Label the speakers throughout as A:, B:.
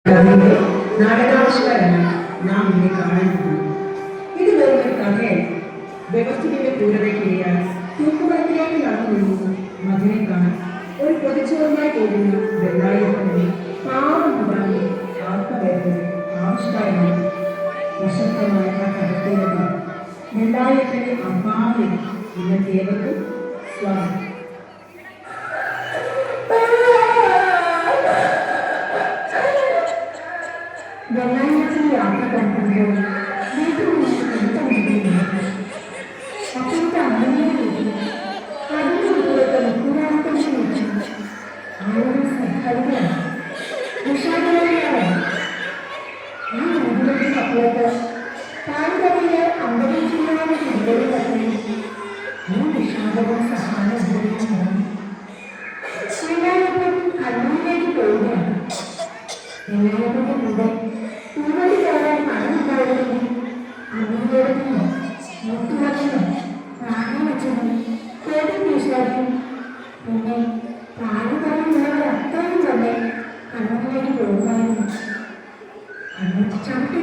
A: കഥയുടെ നാടകാവിഷ്കാരമാണ് നാം ഇവിടെ കാണാൻ പോകുന്നത്. ഇത് വെറും കഥയല്ല. വ്യവസ്ഥയുടെ ക്രൂരതയ്ക്കിടെയാണ് തൂക്കുമരത്തിലേക്ക് നടന്നു നിൽക്കുന്ന മകനെ കാണാൻ ഒരു പൊതിച്ചോറുമായി പോകുന്ന വെള്ളായപ്പനെ പാവം മുതലാളി ആത്മവേദന ആവിഷ്കാരമാണ്. പ്രശസ്തമായ ആ കഥയിലുള്ള വെള്ളായപ്പന്റെ അമ്മാവെ ഇന്നത്തെ ഏവർക്കും സ്വാഗതം. വെള്ളായപ്പൻ യാത്ര കടക്കുമ്പോൾ അപ്പോഴത്തെ അമ്മയെ അതിന്റെ ദൂരത്തെ മുക്കുരാത്മനെ ആളുകൾ സഹായിക്കുകയാണ്. വിഷാദമാണ് ഈ നദിയുടെ അപ്പോഴത്ത് താഴ്വരയിലെ അന്തരീക്ഷങ്ങളാണ് കൂടുതൽ പറ്റുന്നത്. ഈ വിഷാദവും സഹാനുഭവിക്കുന്നതാണ്. വെള്ളായപ്പൻ കണ്ണൂരിലേക്ക് പോവുകയാണ്. വെള്ളായപ്പന്റെ കൂടെ പൂവടി കയറാൻ പണമുണ്ടായിരുന്നെങ്കിൽ അമ്മയോടൊപ്പം മുത്തുവച്ചനും പ്രാണവച്ചനും കോടി വീശാനും പിന്നെ പ്രാണതരമുള്ളവർ അത്രയും തന്നെ കണ്ണൂരിലേക്ക് പോകുമായിരുന്നു. കണ്ണൂർ ചവിട്ടി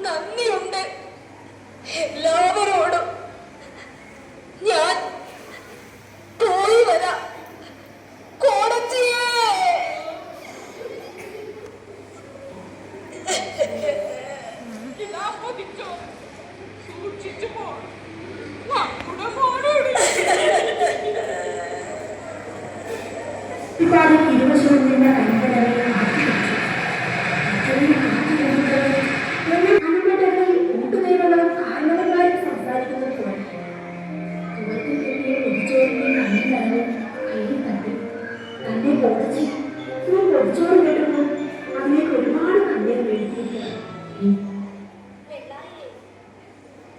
B: നന്ദിയുണ്ട് എല്ലാവരോടും. ഞാൻ പോയി വരാം. കോടതിയെ
A: ഇപ്പാട് ഇരുവശവുമുള്ള കൈകളെ കൂട്ടുകൈകളും കാരണവന്മാരും സംസാരിക്കുന്നത് പോലെ ചുവത്തിൽ കെട്ടിയ പൊതിച്ചോറിന്റെ കണ്ണിലാണ് കൈ തട്ടി തന്നെ പൊതിച്ച് ഈ പൊതിച്ചോറ് കെട്ടുമ്പോൾ അതിലേക്ക് ഒരുപാട് കണ്ണീർ വീഴ്ത്തിയിരിക്കുകയാണ്.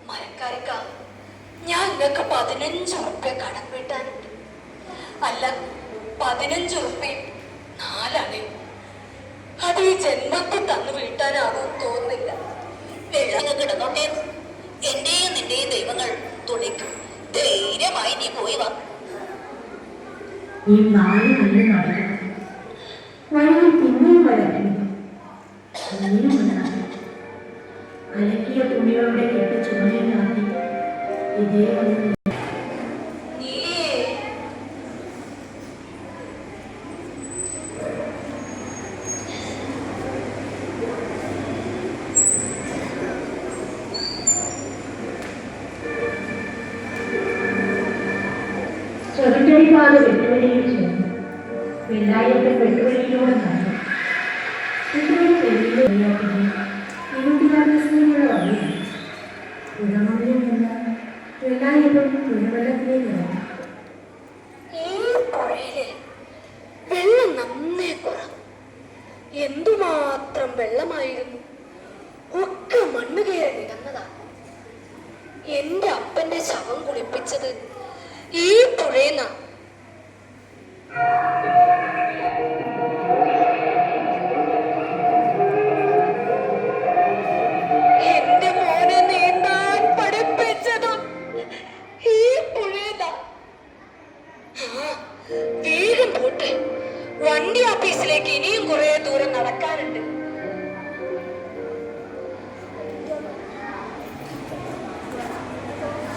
B: മരക്കാരിക്ക, ഞാൻ നിങ്ങൾക്ക് 15 ഉറുപ്പ്യ കടം വീട്ടാനുണ്ട്. അല്ല, 15 ഉറുപ്പ്യ 4 അണയും. അത് ഈ ജന്മത്തിൽ തന്നു വീട്ടാനാകുമെന്ന് തോന്നുന്നില്ല. വെള്ളം കിടന്നോട്ടെ, എന്റെയും നിന്റെയും ദൈവങ്ങൾ തുണയ്ക്കും. ധൈര്യമായി നീ പോയി വാ.
A: ഈ 4 മണി നടക്കും വഴിയിൽ പിന്നെയും വരക്കുന്നു. അലക്കിയ തുണികളുടെ കെട്ട് ചുമലിൽ നാട്ടി ഇതേ വന്നു. ചെറുചടിപ്പാത വെട്ടുവഴിയിൽ ചേർന്നു. വെള്ളായത്തെ വെട്ടുവഴിയിലൂടെ നടന്നു. വെട്ടുവഴി തെരുവിലെ വെള്ളായത്തിന് ഇരുട്ടിയാർന്ന വഴിയാണ്. പുഴമണിയിൽ നിന്ന് വെള്ളായപ്പം പുഴവെള്ളത്തിലേക്ക് ഇറങ്ങി.
B: ഈ പുഴയില് വെള്ളം നന്നേ കുറം. എന്തുമാത്രം വെള്ളമായിരുന്നു. ഒക്കെ മണ്ണ് കയറി നിരന്നതാണ്. എന്റെ അപ്പന്റെ ശവം കുളിപ്പിച്ചത് ഈ പുഴയെന്നാ. എന്റെ മോനെ നീന്താൻ പഠിപ്പിച്ചതും ഈ പുഴയെന്നാ. വേഗം പോട്ടെ, വണ്ടി ഓഫീസിലേക്ക് ഇനിയും കുറെ ദൂരം നടക്കാനുണ്ട്.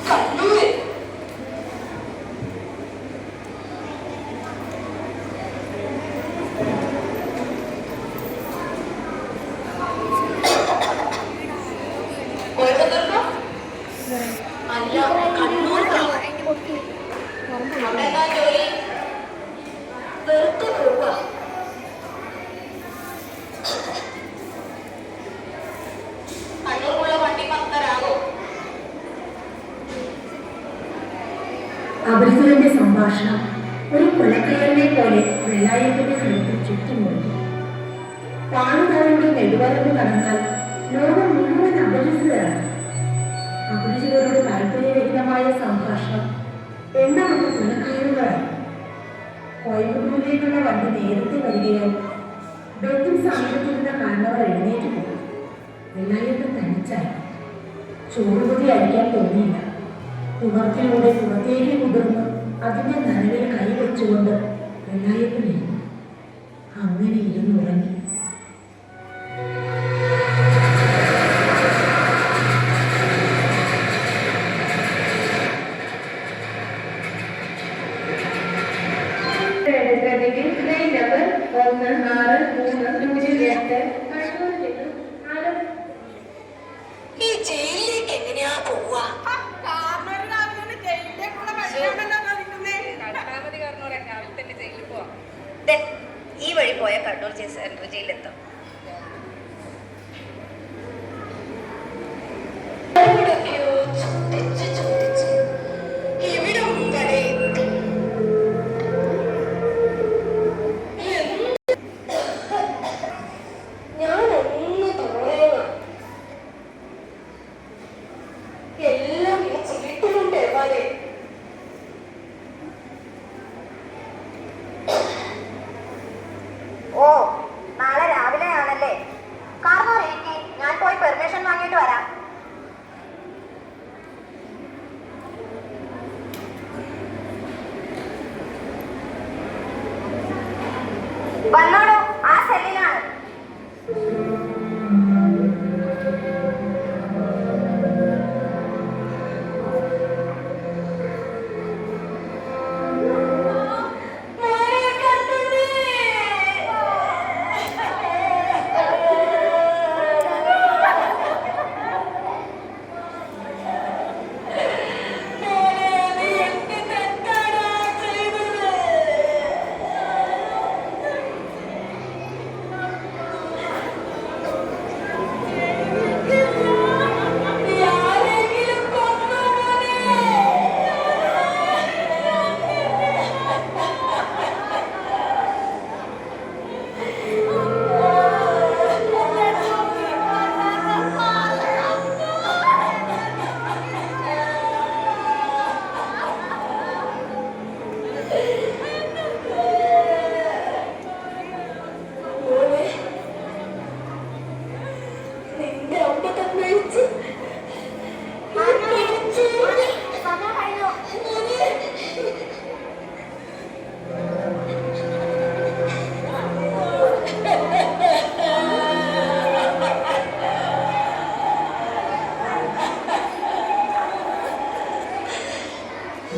B: കണ്ണൂര് അല്ല, കണ്ണൂർ അവിടെ എന്താ ജോലി? വെറുതെ പോവുക. കണ്ണൂർക്കുള്ള വണ്ടി പത്തരാകോ?
A: അപരിചിതന്റെ സംഭാഷണം ഒരു കൊലക്കയറിനെ പോലെ വെള്ളായത്തിന്റെ കഴുത്തിൽ ചുറ്റുമുറുക്കി. താഴ്ന്നവരുടെ നെടുവരമ്പ് കടന്നാൽ ലോകം മുഴുവൻ അപരിചിതരാണ്. അപരിചിതരുടെ താല്പര്യരഹിതമായ സംഭാഷണം എണ്ണമൊക്കെ കൊലക്കയറുകളാണ്. കോയമ്പത്തൂരിലേക്കുള്ള വണ്ടി നേരത്തെ വരികയാൽ ബെഡിൽ സമീപത്തിരുന്ന കാരണവർ എഴുന്നേറ്റ് പോകും. വെള്ളായപ്പൻ തനിച്ചായി. ചോറുപതി അടിക്കാൻ തോന്നിയില്ല. തുണർത്തിലൂടെ പുറത്തേക്ക് കുതിർന്ന് അതിന്റെ നനവിൽ കൈവച്ചുകൊണ്ട് വെള്ളായപ്പനായിരുന്നു. അങ്ങനെ ഇരുന്നുറങ്ങി.
B: ഈ ജയിലിലേക്ക് എങ്ങനെയാ പോവാ?
C: ഈ വഴി പോയ കണ്ണൂർ സെൻട്രൽ ജയിലെത്തും.
B: എവിടൊക്കെയോ ചോദിച്ച് ഇവിടം വരെ എത്തി. ഞാനൊന്ന് തുറയണം. എല്ലാം ഈ ചീട്ടുകൊണ്ട് എവാനെ.
C: ഓ, നാളെ രാവിലെ ആണല്ലേ? കാർന്നോർ എനിക്ക് ഞാൻ പോയി പെർമിഷൻ വാങ്ങിയിട്ട് വരാം. വന്നോളൂ, ആ സെല്ലിലാണ്.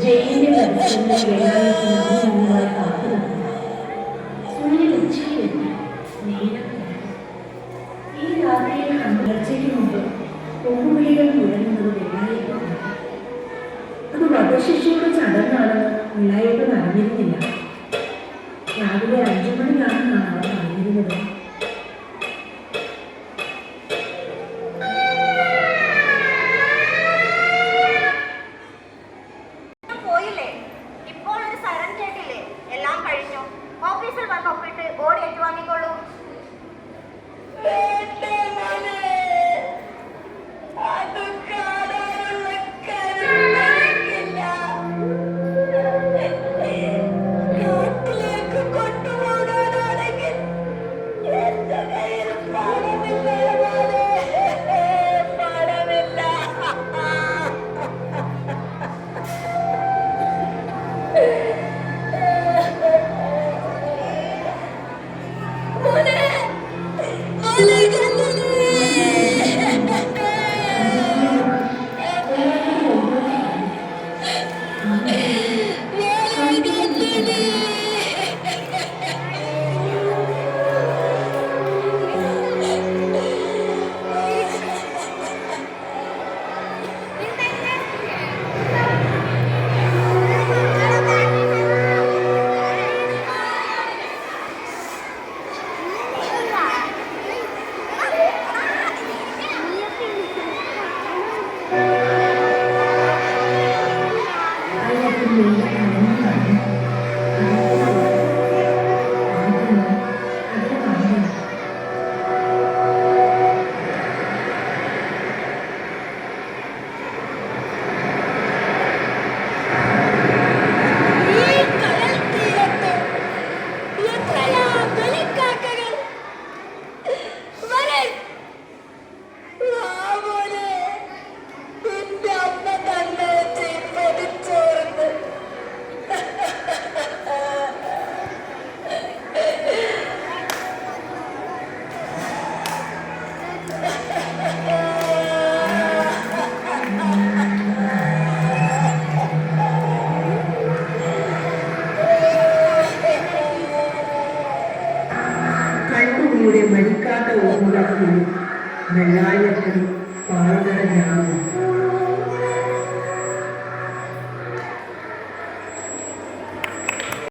A: ജയിലിന്റെ പരിസരത്ത് വെള്ളായപ്പനായി കാത്തു നിന്നു. സൂര്യൻ ഉച്ചയിലെത്തി. നേരം കിടന്നു. ഈ രാത്രിയിൽ കണ്ടുലർച്ചയ്ക്ക് മുമ്പ് കൊമ്പുവിളികൾ മുഴങ്ങുന്നത് വെള്ളായപ്പനാണ്. അത് വധശിക്ഷയുടെ ചടങ്ങാണെന്ന് വെള്ളായപ്പൻ അറിഞ്ഞിരുന്നില്ല. രാവിലെ 5 മണിയാണെന്നാണ് അവർ പറഞ്ഞിരുന്നത്.
C: ഓഫീസിൽ വന്ന് ഒപ്പിട്ട് ബോഡി ഏറ്റുവാങ്ങിക്കോളൂ.
B: കൊണ്ടുപോകാനാണെങ്കിൽ
A: കണ്ണീരിലൂടെ മരിക്കാത്ത ഓർമ്മകൾക്ക് വെള്ളായത്തിൽ പാടുകടലാകും.